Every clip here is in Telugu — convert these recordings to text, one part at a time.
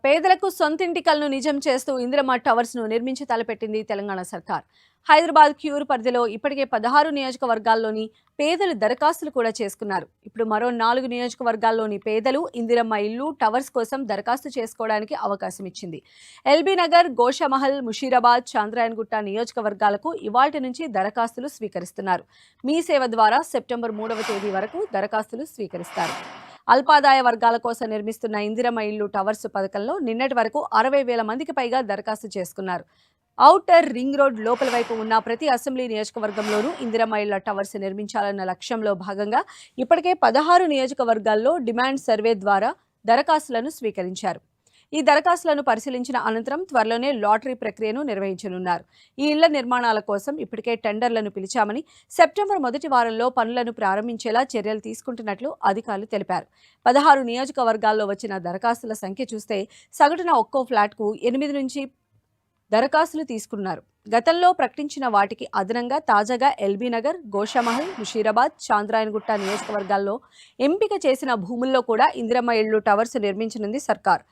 పేదలకు సొంతింటి కలను నిజం చేస్తూ ఇందిరమ్మ టవర్స్ ను నిర్మించి తలపెట్టింది తెలంగాణ సర్కార్. హైదరాబాద్ క్యూర్ పరిధిలో ఇప్పటికే 16 నియోజకవర్గాల్లోని పేదలు దరఖాస్తులు కూడా చేసుకున్నారు. ఇప్పుడు మరో 4 నియోజకవర్గాల్లోని పేదలు ఇందిరమ్మ ఇల్లు టవర్స్ కోసం దరఖాస్తు చేసుకోవడానికి అవకాశం ఇచ్చింది. ఎల్బీ నగర్, గోషామహల్, ముషీరాబాద్, చాంద్రాయణగుట్ట నియోజకవర్గాలకు ఇవాల్టి నుంచి దరఖాస్తులు స్వీకరిస్తున్నారు. మీ సేవ ద్వారా సెప్టెంబర్ 3వ తేదీ వరకు దరఖాస్తులు స్వీకరిస్తారు. అల్పాదాయ వర్గాల కోసం నిర్మిస్తున్న ఇందిరమ్మ ఇల్లు టవర్స్ పథకంలో నిన్నటి వరకు 60,000 మందికి పైగా దరఖాస్తు చేసుకున్నారు. ఔటర్ రింగ్ రోడ్ లోపల వైపు ఉన్న ప్రతి అసెంబ్లీ నియోజకవర్గంలోనూ ఇందిరమ్మ ఇళ్ల టవర్స్ నిర్మించాలన్న లక్ష్యంలో భాగంగా ఇప్పటికే 16 నియోజకవర్గాల్లో డిమాండ్ సర్వే ద్వారా దరఖాస్తులను స్వీకరించారు. ఈ దరఖాస్తులను పరిశీలించిన అనంతరం త్వరలోనే లాటరీ ప్రక్రియను నిర్వహించనున్నారు. ఈ ఇళ్ల నిర్మాణాల కోసం ఇప్పటికే టెండర్లను పిలిచామని, సెప్టెంబర్ మొదటి వారంలో పనులను ప్రారంభించేలా చర్యలు తీసుకుంటున్నట్లు అధికారులు తెలిపారు. 16 నియోజకవర్గాల్లో వచ్చిన దరఖాస్తుల సంఖ్య చూస్తే సగటున ఒక్కో ఫ్లాట్కు 8 నుంచి దరఖాస్తులు తీసుకున్నారు. గతంలో ప్రకటించిన వాటికి అదనంగా తాజాగా ఎల్బీ నగర్, గోషామహల్, ముషీరాబాద్, చాంద్రాయణగుట్ట నియోజకవర్గాల్లో ఎంపిక చేసిన భూముల్లో కూడా ఇందిరమ్మ ఇళ్లు టవర్స్ నిర్మించనుంది సర్కార్.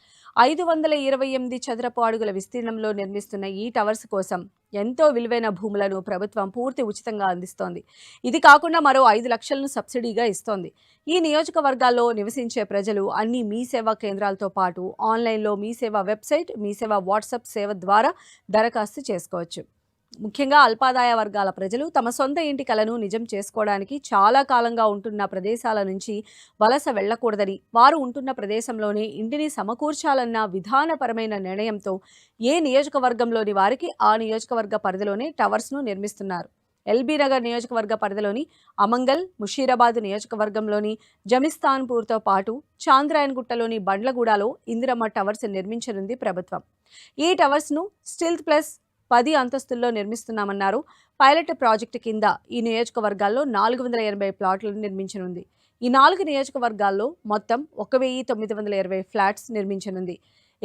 528 చదరపు అడుగుల విస్తీర్ణంలో నిర్మిస్తున్న ఈ టవర్స్ కోసం ఎంతో విలువైన భూములను ప్రభుత్వం పూర్తి ఉచితంగా అందిస్తోంది. ఇది కాకుండా మరో 5 లక్షలను సబ్సిడీగా ఇస్తోంది. ఈ నియోజకవర్గాల్లో నివసించే ప్రజలు అన్ని మీ సేవా కేంద్రాలతో పాటు ఆన్లైన్లో మీ సేవా వెబ్సైట్, మీ సేవా వాట్సాప్ సేవ ద్వారా దరఖాస్తు చేసుకోవచ్చు. ముఖ్యంగా అల్పాదాయ వర్గాల ప్రజలు తమ సొంత ఇంటి కలను నిజం చేసుకోవడానికి చాలా కాలంగా ఉంటున్న ప్రదేశాల నుంచి వలస వెళ్లకూడదని, వారు ఉంటున్న ప్రదేశంలోనే ఇంటిని సమకూర్చాలన్న విధానపరమైన నిర్ణయంతో ఏ నియోజకవర్గంలోని వారికి ఆ నియోజకవర్గ పరిధిలోనే టవర్స్ను నిర్మిస్తున్నారు. ఎల్బీ నగర్ నియోజకవర్గ పరిధిలోని అమంగల్, ముషీరాబాద్ నియోజకవర్గంలోని జమిస్తాన్పూర్తో పాటు చాంద్రాయణగుట్టలోని బండ్లగూడలో ఇందిరమ్మ టవర్స్ నిర్మించనుంది ప్రభుత్వం. ఈ టవర్స్ను స్టిల్త్ ప్లస్ 10 అంతస్తుల్లో నిర్మిస్తున్నామన్నారు. పైలట్ ప్రాజెక్టు కింద ఈ నియోజకవర్గాల్లో 480 ప్లాట్లను నిర్మించనుంది. ఈ 4 నియోజకవర్గాల్లో మొత్తం 1920 ఫ్లాట్స్ నిర్మించనుంది.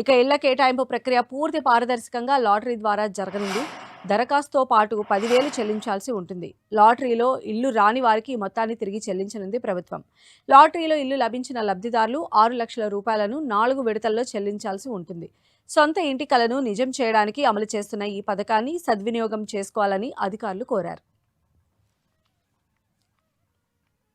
ఇక ఇళ్ల కేటాయింపు ప్రక్రియ పూర్తి పారదర్శకంగా లాటరీ ద్వారా జరగనుంది. దరఖాస్తుతో పాటు 10,000 చెల్లించాల్సి ఉంటుంది. లాటరీలో ఇల్లు రాని వారికి మొత్తాన్ని తిరిగి చెల్లించనుంది ప్రభుత్వం. లాటరీలో ఇల్లు లభించిన లబ్ధిదారులు 6 లక్షల రూపాయలను 4 విడతల్లో చెల్లించాల్సి ఉంటుంది. సొంత ఇంటి కలను నిజం చేయడానికి అమలు చేస్తున్న ఈ పథకాన్ని సద్వినియోగం చేసుకోవాలని అధికారులు కోరారు.